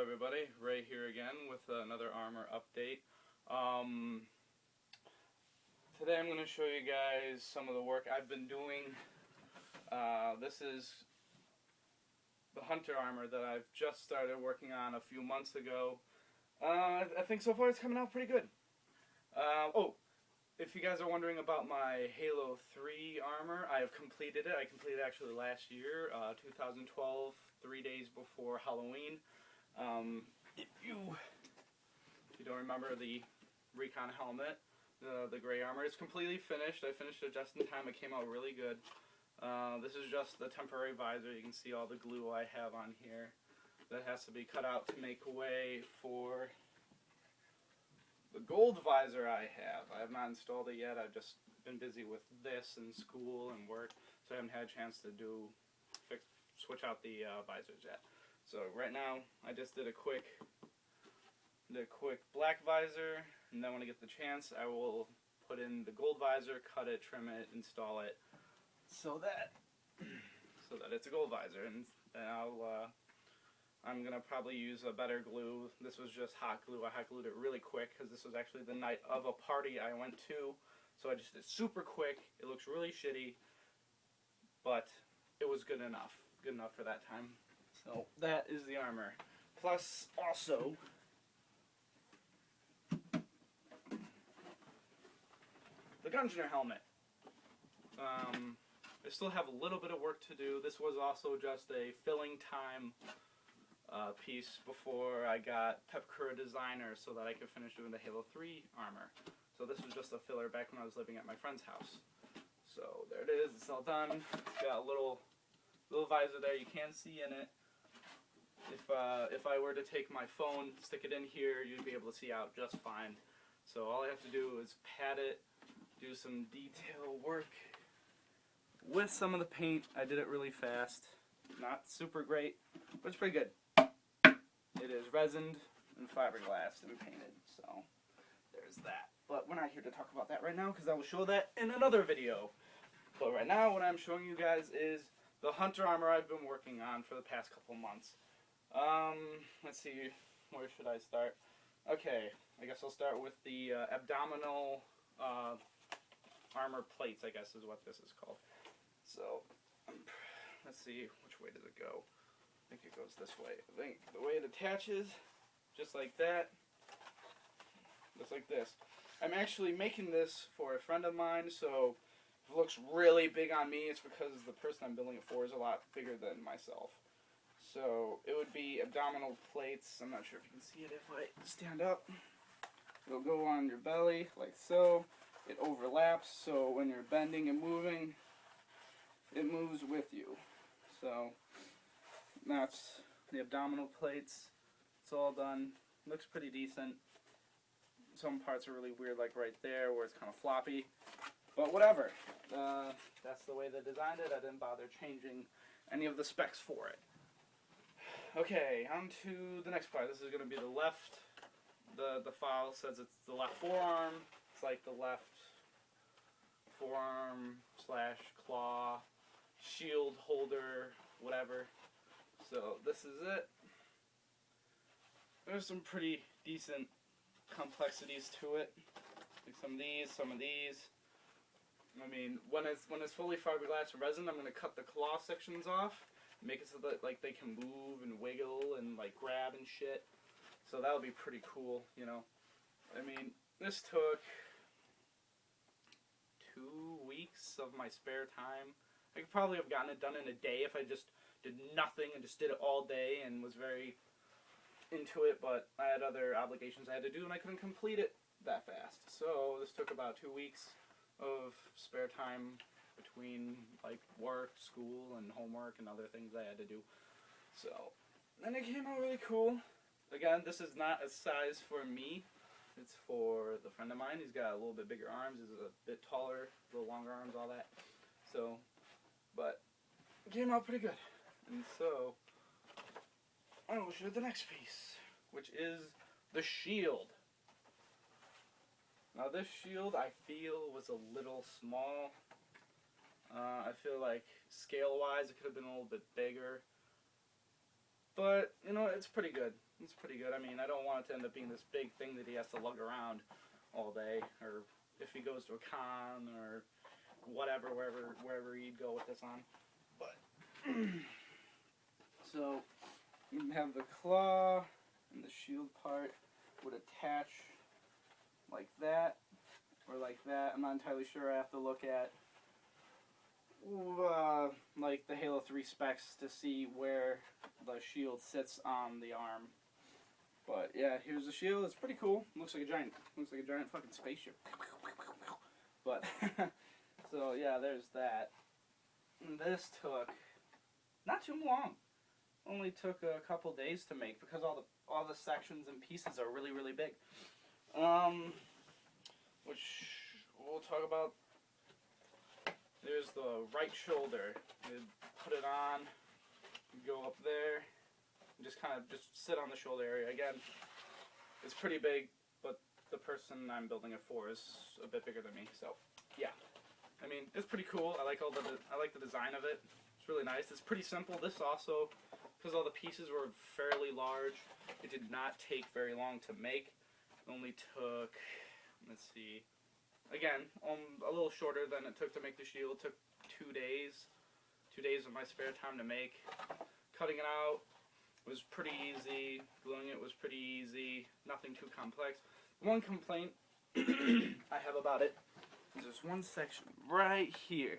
Hello everybody, Ray here again with another armor update. Today I'm going to show you guys some of the work I've been doing. This is the Hunter armor that I've just started working on a few months ago. I think so far it's coming out pretty good. If you guys are wondering about my Halo 3 armor, I have completed it. I completed it actually last year, 2012, 3 days before Halloween. If you don't remember the recon helmet, the gray armor, it's completely finished. I finished it just in time. It came out really good. This is just the temporary visor. You can see all the glue I have on here. That has to be cut out to make way for the gold visor I have. I have not installed it yet. I've just been busy with this and school and work, so I haven't had a chance to switch out the visors yet. So right now, I just did a quick black visor, and then when I get the chance, I will put in the gold visor, cut it, trim it, install it, so that it's a gold visor. And then I'm gonna probably use a better glue. This was just hot glue. I hot glued it really quick because this was actually the night of a party I went to, so I just did super quick. It looks really shitty, but it was good enough for that time. So that is the armor. Plus, also, the Gungeoner helmet. I still have a little bit of work to do. This was also just a filling time piece before I got Pepkura Designer so that I could finish doing the Halo 3 armor. So this was just a filler back when I was living at my friend's house. So there it is. It's all done. It's got a little visor there you can see in it. If I were to take my phone, stick it in here, you'd be able to see out just fine. So all I have to do is pat it, do some detail work with some of the paint. I did it really fast. Not super great, but it's pretty good. It is resined and fiberglass and painted, so there's that. But we're not here to talk about that right now because I will show that in another video. But right now what I'm showing you guys is the Hunter armor I've been working on for the past couple months. Let's see, where should I start? Okay, I guess I'll start with the abdominal armor plates, I guess is what this is called. So, let's see, which way does it go? I think it goes this way. I think the way it attaches, just like that, just like this. I'm actually making this for a friend of mine, so if it looks really big on me, it's because the person I'm building it for is a lot bigger than myself. So it would be abdominal plates. I'm not sure if you can see it if I stand up. It'll go on your belly like so. It overlaps, so when you're bending and moving, it moves with you. So that's the abdominal plates. It's all done. Looks pretty decent. Some parts are really weird, like right there where it's kind of floppy. But whatever. That's the way they designed it. I didn't bother changing any of the specs for it. Okay, on to the next part. This is going to be the left. The file says it's the left forearm. It's like the left forearm / claw, shield holder, whatever. So this is it. There's some pretty decent complexities to it. Like some of these. I mean, when it's fully fiberglass resin, I'm going to cut the claw sections off, make it so that like they can move and wiggle and like grab and shit. So that'll be pretty cool, you know. I mean, this took 2 weeks of my spare time. I could probably have gotten it done in a day if I just did nothing and just did it all day and was very into it, but I had other obligations I had to do and I couldn't complete it that fast. So this took about 2 weeks of spare time between like work, school, and homework and other things I had to do. So, and it came out really cool. Again, this is not a size for me. It's for the friend of mine. He's got a little bit bigger arms. He's a bit taller, a little longer arms, all that. So, but it came out pretty good. And so, I will show you the next piece, which is the shield. Now this shield, I feel, was a little small. I feel like scale-wise, it could have been a little bit bigger. But, you know, it's pretty good. It's pretty good. I mean, I don't want it to end up being this big thing that he has to lug around all day, or if he goes to a con or whatever, wherever he'd go with this on. But so you have the claw and the shield part would attach like that or like that. I'm not entirely sure. I have to look at like the Halo 3 specs to see where the shield sits on the arm. But yeah, here's the shield. It's pretty cool. Looks like a giant fucking spaceship. But so yeah, there's that. And this took not too long. Only took a couple days to make because all the sections and pieces are really, really big. Which we'll talk about. There's the right shoulder. You put it on, you go up there, and just kind of sit on the shoulder area. Again, it's pretty big, but the person I'm building it for is a bit bigger than me. So, yeah. I mean, it's pretty cool. I like the design of it. It's really nice. It's pretty simple. This also, because all the pieces were fairly large, it did not take very long to make. It only took, let's see, again, a little shorter than it took to make the shield. It took 2 days. 2 days of my spare time to make. Cutting it out was pretty easy. Gluing it was pretty easy. Nothing too complex. One complaint I have about it is there's one section right here.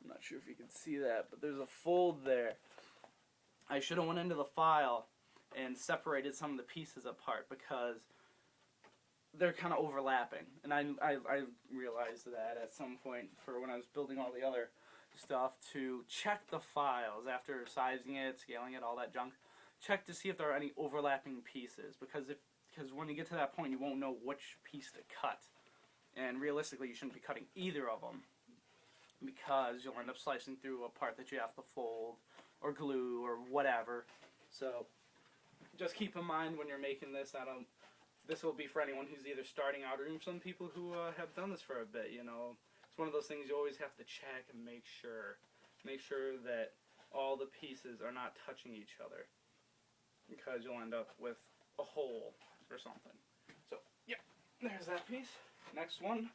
I'm not sure if you can see that, but there's a fold there. I should have went into the file and separated some of the pieces apart because they're kind of overlapping, and I realized that at some point for when I was building all the other stuff to check the files after sizing it, scaling it, all that junk. Check to see if there are any overlapping pieces because when you get to that point, you won't know which piece to cut, and realistically, you shouldn't be cutting either of them because you'll end up slicing through a part that you have to fold or glue or whatever. So just keep in mind when you're making this. This will be for anyone who's either starting out or even some people who have done this for a bit, you know. It's one of those things you always have to check and make sure. Make sure that all the pieces are not touching each other because you'll end up with a hole or something. So, yeah, there's that piece. Next one,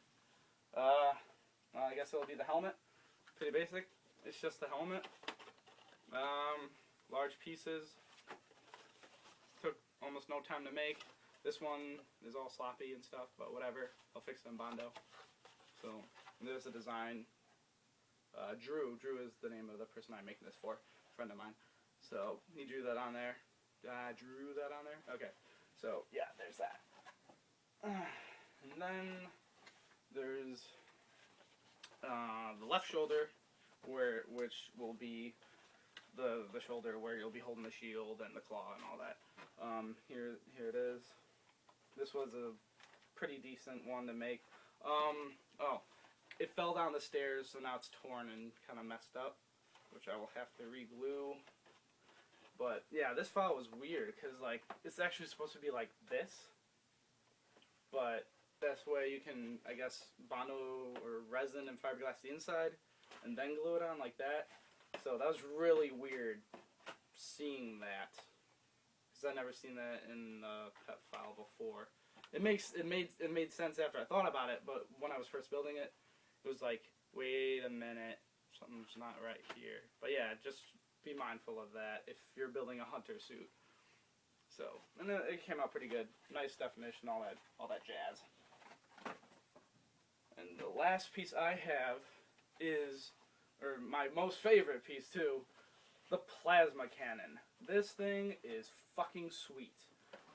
I guess it'll be the helmet. Pretty basic. It's just the helmet. Large pieces. Took almost no time to make. This one is all sloppy and stuff, but whatever. I'll fix it in Bondo. So there's the design. Drew is the name of the person I'm making this for, a friend of mine. So he drew that on there. Drew that on there? Okay. So yeah, there's that. And then there's the left shoulder, which will be the shoulder where you'll be holding the shield and the claw and all that. Here it is. This was a pretty decent one to make. It fell down the stairs, so now it's torn and kind of messed up, which I will have to re-glue. But yeah, this file was weird because like it's actually supposed to be like this, but that's where you can, I guess, Bondo or resin and fiberglass the inside, and then glue it on like that. So that was really weird seeing that. I've never seen that in the pet file before. It made sense after I thought about it, but when I was first building it, it was like, wait a minute, something's not right here. But yeah, just be mindful of that if you're building a hunter suit. So, and then it came out pretty good, nice definition, all that jazz. And the last piece I have is, or my most favorite piece too, the plasma cannon. This thing is fucking sweet.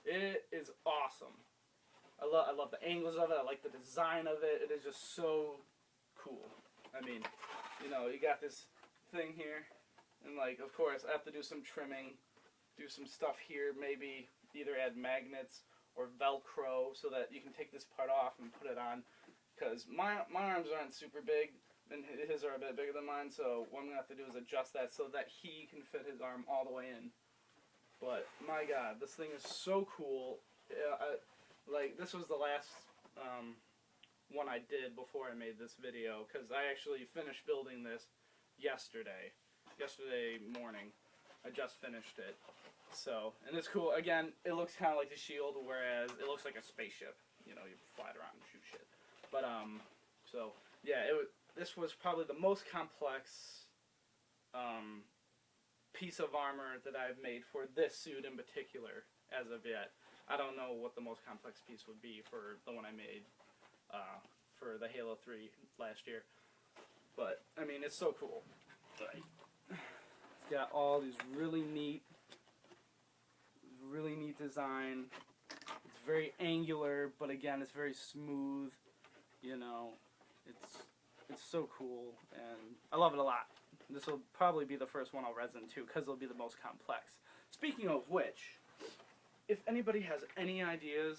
It is awesome. I love the angles of it. I like the design of it. It is just so cool. I mean, you know, you got this thing here, and like, of course, I have to do some trimming, do some stuff here, maybe either add magnets or Velcro so that you can take this part off and put it on. Because my arms aren't super big, and his are a bit bigger than mine, so what I'm going to have to do is adjust that so that he can fit his arm all the way in. But, my god, this thing is so cool. Like, this was the last one I did before I made this video, because I actually finished building this yesterday morning. I just finished it. So, and it's cool. Again, it looks kind of like the shield, whereas it looks like a spaceship. You know, you fly it around and shoot shit. But so yeah, this was probably the most complex piece of armor that I've made for this suit in particular as of yet. I don't know what the most complex piece would be for the one I made for the Halo 3 last year. But I mean, it's so cool. Like, it's got all these really neat design. It's very angular, but again, it's very smooth. You know, it's so cool, and I love it a lot. This will probably be the first one I'll resin too, because it'll be the most complex. Speaking of which, if anybody has any ideas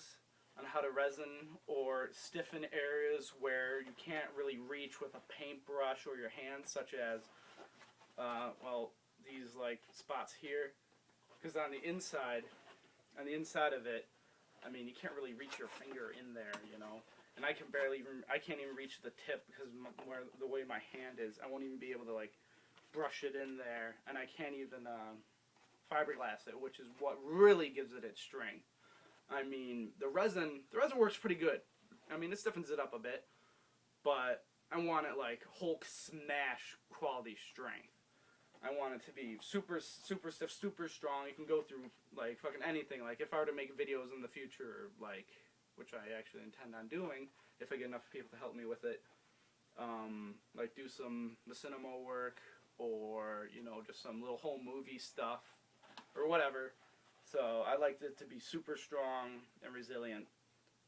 on how to resin or stiffen areas where you can't really reach with a paintbrush or your hands, such as, well, these like spots here, because on the inside of it, I mean, you can't really reach your finger in there, you know. And I can't even reach the tip because the way my hand is, I won't even be able to like brush it in there, and I can't even fiberglass it, which is what really gives it its strength. I mean, the resin works pretty good. I mean, it stiffens it up a bit, but I want it like Hulk smash quality strength. I want it to be super, super stiff, super strong. You can go through like fucking anything. Like if I were to make videos in the future, like, which I actually intend on doing, if I get enough people to help me with it, like do some machinima work, or, you know, just some little home movie stuff, or whatever. So I like it to be super strong and resilient,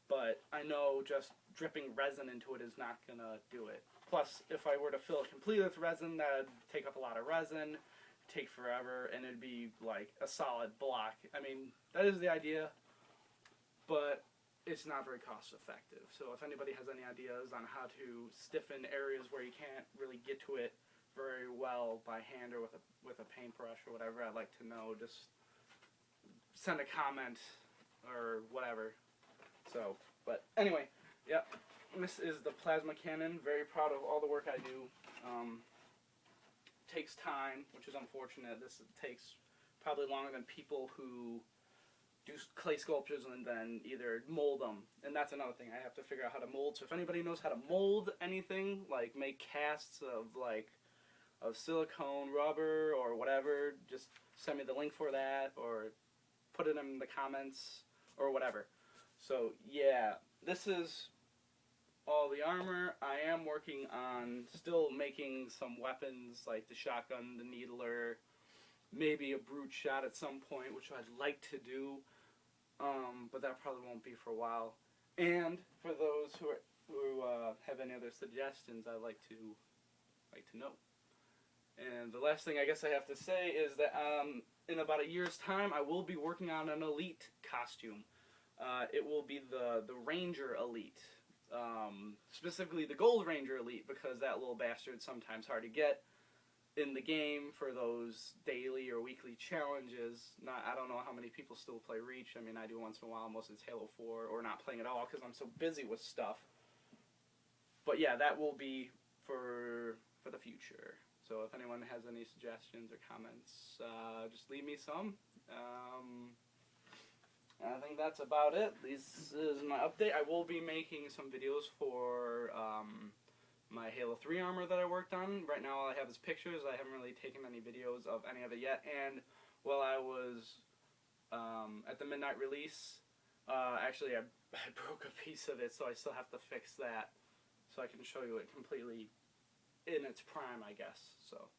but I know just dripping resin into it is not gonna do it. Plus, if I were to fill it completely with resin, that'd take up a lot of resin, take forever, and it'd be like a solid block. I mean, that is the idea, but it's not very cost effective. So if anybody has any ideas on how to stiffen areas where you can't really get to it very well by hand or with a paintbrush or whatever, I'd like to know. Just send a comment or whatever. So, but anyway, yep. This is the plasma cannon. Very proud of all the work I do. Takes time, which is unfortunate. This takes probably longer than people who do clay sculptures and then either mold them. And that's another thing. I have to figure out how to mold. So if anybody knows how to mold anything, like make casts of silicone, rubber, or whatever, just send me the link for that, or put it in the comments, or whatever. So yeah, this is all the armor. I am working on still making some weapons, like the shotgun, the needler, maybe a brute shot at some point, which I'd like to do, but that probably won't be for a while. And for those who have any other suggestions, I'd like to know. And the last thing I guess I have to say is that in about a year's time, I will be working on an elite costume. It will be the Ranger Elite. Specifically the Gold Ranger Elite, because that little bastard's sometimes hard to get in the game for those daily or weekly challenges. I don't know how many people still play Reach. I mean, I do once in a while. Most of it's Halo 4, or not playing at all because I'm so busy with stuff. But yeah, that will be for the future. So if anyone has any suggestions or comments, just leave me some. I think that's about it. This is my update. I will be making some videos for my Halo 3 armor that I worked on. Right now all I have is pictures. I haven't really taken any videos of any of it yet. And while I was at the midnight release, actually I broke a piece of it, so I still have to fix that so I can show you it completely in its prime, I guess. So.